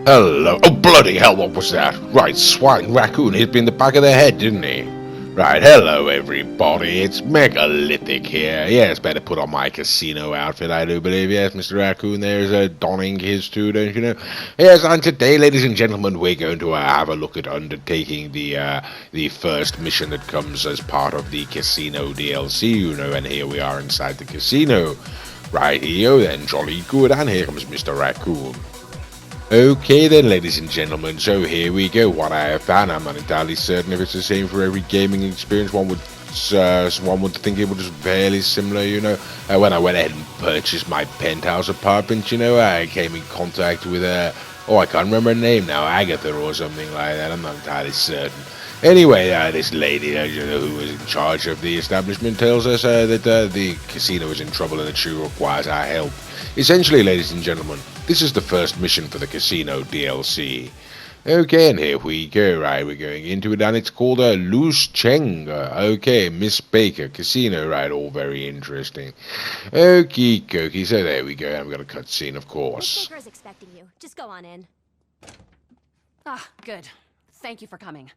Hello. Oh, bloody hell, what was that? Right, swine raccoon hit me in the back of the head, didn't he? Right, hello everybody, it's Megalithic here. Yes, better put on my casino outfit, I do believe. Yes, Mr. Raccoon there's donning his too, don't you know? Yes, and today, ladies and gentlemen, we're going to have a look at undertaking the first mission that comes as part of the casino DLC, you know, and here we are inside the casino. Right here then, jolly good, and here comes Mr. Raccoon. Okay then, ladies and gentlemen, so here we go. What I have found, I'm not entirely certain if it's the same for every gaming experience. One would think it was fairly similar, you know. When I went ahead and purchased my penthouse apartment, you know, I came in contact with I can't remember her name now, Agatha or something like that. I'm not entirely certain. Anyway, this lady, you know, who was in charge of the establishment, tells us that the casino is in trouble and that she requires our help. Essentially, ladies and gentlemen, this is the first mission for the casino DLC. Okay, and here we go, right, we're going into it, and it's called Loose Cheng. Okay, Miss Baker, casino, right, all very interesting. Okie dokie, so there we go, and we've got a cutscene, of course. Miss Baker's expecting you. Just go on in. Ah, good. Thank you for coming.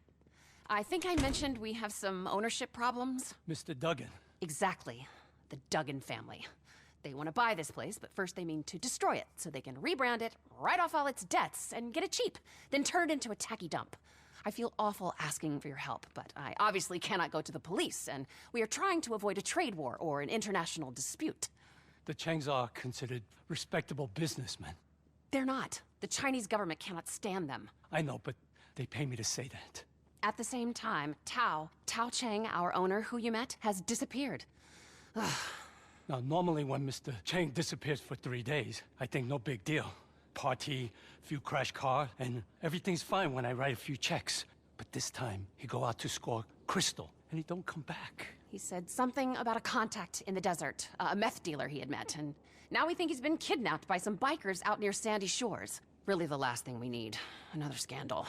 I think I mentioned we have some ownership problems. Mr. Duggan. Exactly. The Duggan family. They want to buy this place, but first they mean to destroy it, so they can rebrand it, write off all its debts, and get it cheap, then turn it into a tacky dump. I feel awful asking for your help, but I obviously cannot go to the police, and we are trying to avoid a trade war or an international dispute. The Chengs are considered respectable businessmen. They're not. The Chinese government cannot stand them. I know, but they pay me to say that. At the same time, Tao Cheng, our owner who you met, has disappeared. Now, normally when Mr. Cheng disappears for 3 days, I think no big deal. Party, few crash car, and everything's fine when I write a few checks. But this time, he go out to score crystal, and he don't come back. He said something about a contact in the desert, a meth dealer he had met, and now we think he's been kidnapped by some bikers out near Sandy Shores. Really the last thing we need. Another scandal.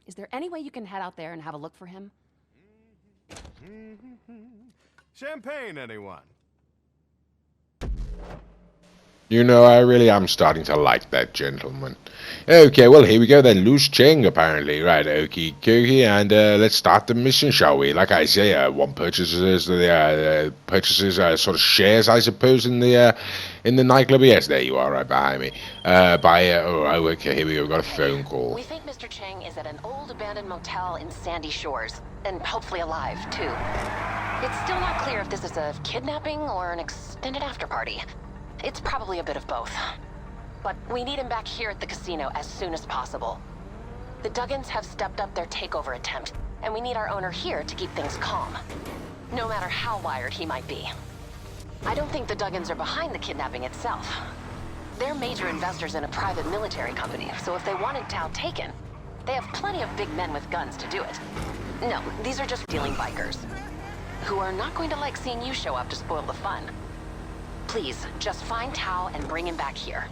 Is there any way you can head out there and have a look for him? Champagne, anyone? You know, I really am starting to like that gentleman. Okay, well, here we go then. Loose Cheng, apparently. Right, okie dokie, and let's start the mission, shall we? Like I say, one purchases sort of shares, I suppose, in the nightclub. Yes, there you are, right behind me. Okay, here we go. We've got a phone call. We think Mr. Cheng is at an old abandoned motel in Sandy Shores, and hopefully alive, too. It's still not clear if this is a kidnapping or an extended after-party. It's probably a bit of both. But we need him back here at the casino as soon as possible. The Duggans have stepped up their takeover attempt, and we need our owner here to keep things calm. No matter how wired he might be. I don't think the Duggans are behind the kidnapping itself. They're major investors in a private military company, so if they wanted Tao taken, they have plenty of big men with guns to do it. No, these are just dealing bikers, who are not going to like seeing you show up to spoil the fun. Please, just find Tao and bring him back here.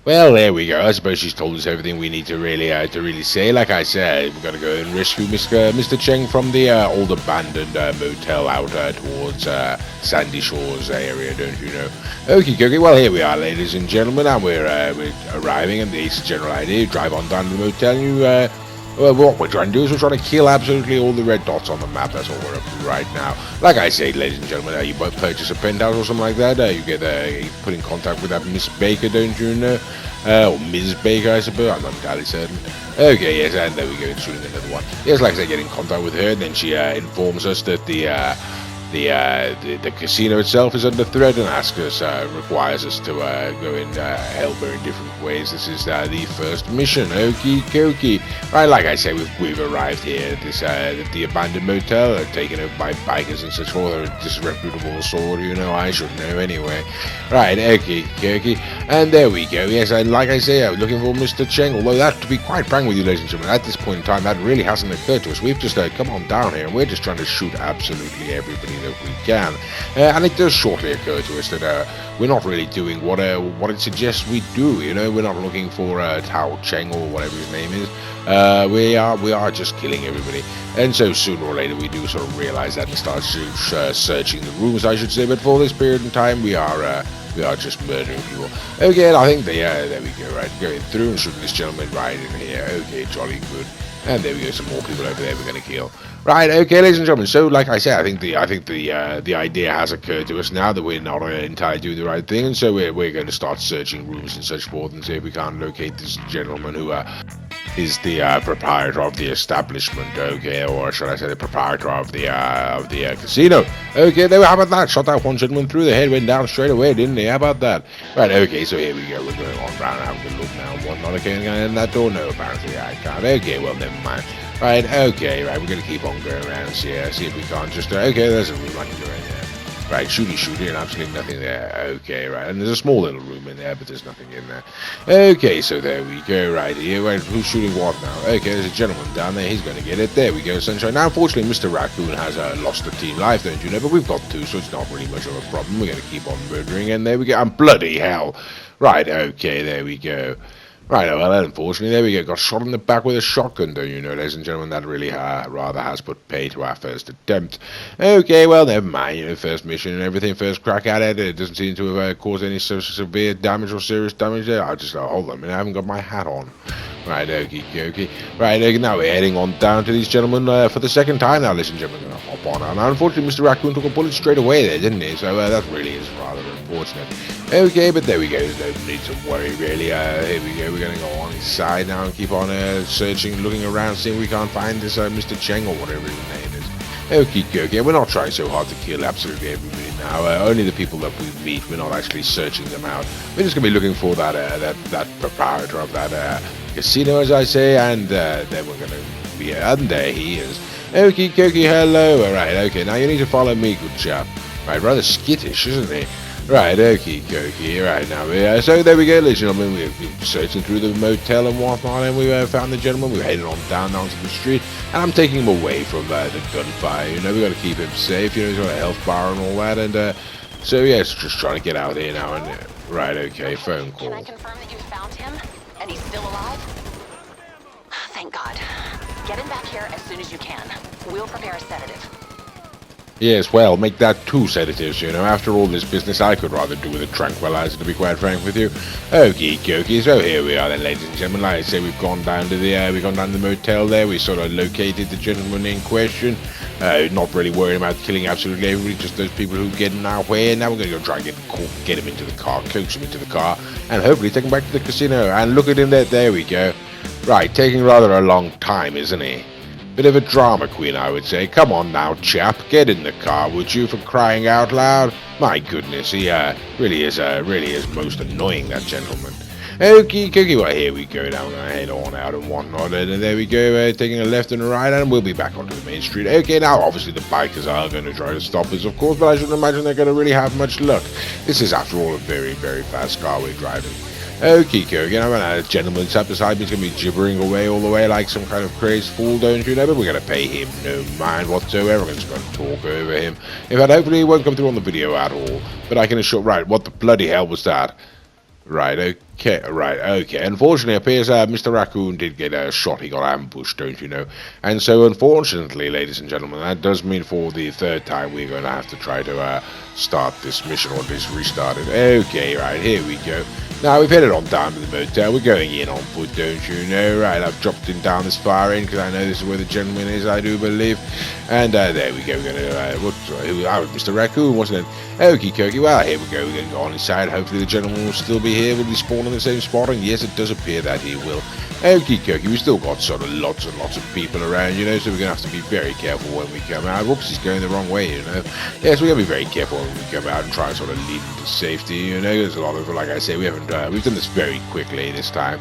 Well, there we go. I suppose she's told us everything we need to really say. Like I said, we've got to go and rescue Mr. Cheng from the old abandoned motel out towards Sandy Shores area, don't you know? Okie dokie. Well, here we are, ladies and gentlemen, and we're arriving, and the general idea: you drive on down to the motel, and what we're trying to do is we're trying to kill absolutely all the red dots on the map. That's all we're up to right now. Like I say, ladies and gentlemen, you both purchase a penthouse or something like that. You get you put in contact with that Miss Baker, don't you know? Or Ms. Baker, I suppose. I'm not entirely certain. Okay, yes, and there we go. Shooting another one. Yes, like I say, get in contact with her, and then she informs us that the casino itself is under threat and requires us to go and help her in different ways. This is the first mission. Okie dokie. Right, like I say, we've arrived here at the abandoned motel, taken over by bikers and such forth. A disreputable sort, you know. I should know anyway. Right, okie dokie. And there we go. Yes, and like I say, I'm looking for Mr. Cheng. Although that, to be quite frank with you, ladies and gentlemen, at this point in time, that really hasn't occurred to us. We've just come on down here, and we're just trying to shoot absolutely everybody that we can, and it does shortly occur to us that we're not really doing what it suggests we do. You know, we're not looking for Tao Cheng or whatever his name is. We are just killing everybody, and so sooner or later we do sort of realize that and start searching the rooms, I should say. But for this period in time, we are We are just murdering people. Okay, and I think there we go, right, going through and shooting this gentleman right in here. Okay, jolly good. And there we go, some more people over there we're going to kill. Right, okay, ladies and gentlemen, so like I said, I think the idea has occurred to us now that we're not entirely doing the right thing, and so we're going to start searching rooms and such forth and see if we can't locate this gentleman who is the proprietor of the establishment, okay, or should I say the proprietor of the casino. Okay, there, how about that? Shot that one gentleman through the head, went down straight away, didn't he? How about that? Right, okay, so here we go. We're going on round and having a good look now and whatnot. Okay, can I end that door? No, apparently I can't. Okay, well, never mind. Right, okay, right, we're going to keep on going around and see if we can't just... okay, there's a room I can go in there. Right, shooty, and absolutely nothing there. Okay, right, and there's a small little room in there, but there's nothing in there. Okay, so there we go, right here. Right, who's shooting what now? Okay, there's a gentleman down there. He's going to get it. There we go, sunshine. Now, unfortunately, Mr. Raccoon has lost a team life, don't you know? But we've got two, so it's not really much of a problem. We're going to keep on murdering, and there we go. And bloody hell. Right, okay, there we go. Right, well, unfortunately, there we go. Got shot in the back with a shotgun, don't you know, ladies and gentlemen? That really rather has put pay to our first attempt. Okay, well, never mind. You know, first mission and everything, first crack at it. It doesn't seem to have caused any severe damage or serious damage there. I'll just hold on a minute. I haven't got my hat on. Right, okie. Right, now we're heading on down to these gentlemen for the second time now, ladies and gentlemen. Gonna hop on now. Now, unfortunately, Mr. Raccoon took a bullet straight away there, didn't he? So that really is rather unfortunate. Okay, but there we go. There's no need to worry, really. Here we go. We're going to go on inside now and keep on searching, looking around, seeing if we can't find this Mr. Cheng or whatever his name is. Okay, we're not trying so hard to kill absolutely everybody now. Only the people that we meet, we're not actually searching them out. We're just going to be looking for that proprietor of that casino, as I say, and then we're going to be and there he is. Okay, hello. Alright, okay, now you need to follow me, good chap. Right, rather skittish, isn't he? Right, okay, right now, so there we go, ladies and gentlemen, we've been searching through the motel and whatnot, and we found the gentleman. We're heading on down onto the street, and I'm taking him away from the gunfire. You know, we've got to keep him safe. You know, he's got a health bar and all that, and so yes, just trying to get out here now. And right, okay, phone call. Can I confirm that you found him and he's still alive? Thank God. Get him back here as soon as you can. We'll prepare a sedative. Yes, well, make that 2 sedatives, you know. After all this business, I could rather do with a tranquilizer, to be quite frank with you. Okie, so here we are then, ladies and gentlemen. Like I say, we've gone down to the motel there. We sort of located the gentleman in question. Not really worried about killing absolutely everybody, just those people who get in our way. And now we're going to go try and get him into the car, coax him into the car, and hopefully take him back to the casino. And look at him there. There we go. Right, taking rather a long time, isn't he? Bit of a drama queen, I would say. Come on now, chap, get in the car, would you, for crying out loud? My goodness, he really is most annoying, that gentleman. Okay, well, here we go. Now we're going to head on out and whatnot, and there we go, taking a left and a right, and we'll be back onto the main street. Okay, now, obviously, the bikers are going to try to stop us, of course, but I shouldn't imagine they're going to really have much luck. This is, after all, a very, very fast car we're driving. Okay, you know, a gentleman sat beside me is going to be gibbering away all the way like some kind of crazed fool, don't you know? But we're going to pay him no mind whatsoever. We're just going to talk over him. In fact, hopefully he won't come through on the video at all. But I can assure... Right, what the bloody hell was that? Right, okay. Unfortunately, it appears Mr. Raccoon did get shot. He got ambushed, don't you know? And so, unfortunately, ladies and gentlemen, that does mean for the 3rd time we're going to have to try to start this mission, or at least restart it. Okay, right, here we go. Now, we've headed on down to the motel. We're going in on foot, don't you know? Right, I've dropped him down this far end because I know this is where the gentleman is, I do believe. And there we go. We're going to... Mr. Raccoon, wasn't it? Okie, well, here we go. We're going to go on inside. Hopefully the gentleman will still be here. Will he spawn in the same spot? And yes, it does appear that he will. Okie, we've still got sort of lots and lots of people around, you know, so we're going to have to be very careful when we come out. Whoops, he's going the wrong way, you know. Yes, we're going to be very careful when we come out and try and sort of lead him to safety, you know. There's a lot of, like I say, we've done this very quickly this time.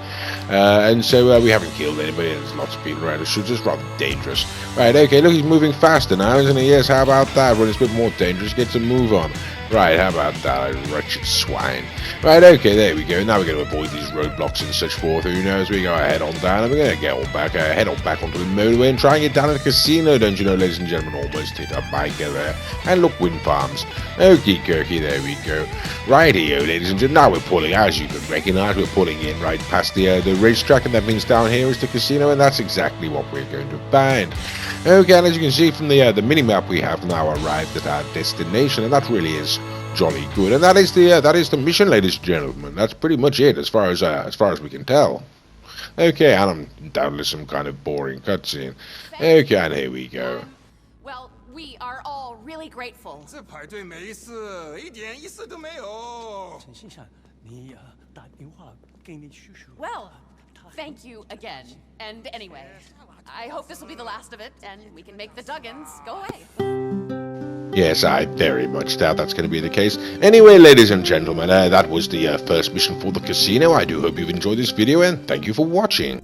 And so we haven't killed anybody, and there's lots of people around us, so it's just rather dangerous. Right, okay, look, he's moving faster now, isn't he? Yes, how about that? When it's a bit more dangerous, get some move on. Right, how about that, wretched swine? Right, okay, there we go. Now we're going to avoid these roadblocks and such forth. Who knows? We go ahead on down, and we're going to get on back, head on back onto the motorway and try and get down to the casino, don't you know, ladies and gentlemen? Almost hit a biker there. And look, wind farms. Okie dokie, there we go. Righty-o, ladies and gentlemen. Now we're pulling, as you can recognize, we're pulling in right past the racetrack, and that means down here is the casino, and that's exactly what we're going to find. Okay, and as you can see from the mini-map, we have now arrived at our destination, and that really is jolly good. And that is the mission, ladies and gentlemen. That's pretty much it as far as we can tell. Okay, and I'm doubtless some kind of boring cutscene. Okay, and here we go. Well, we are all really grateful. 这排队没事，一点意思都没有。陈先生，你打电话给你叔叔。 Well, thank you again. And anyway, I hope this will be the last of it, and we can make the Duggins go away. Yes, I very much doubt that's going to be the case. Anyway, ladies and gentlemen, that was the first mission for the casino. I do hope you've enjoyed this video, and thank you for watching.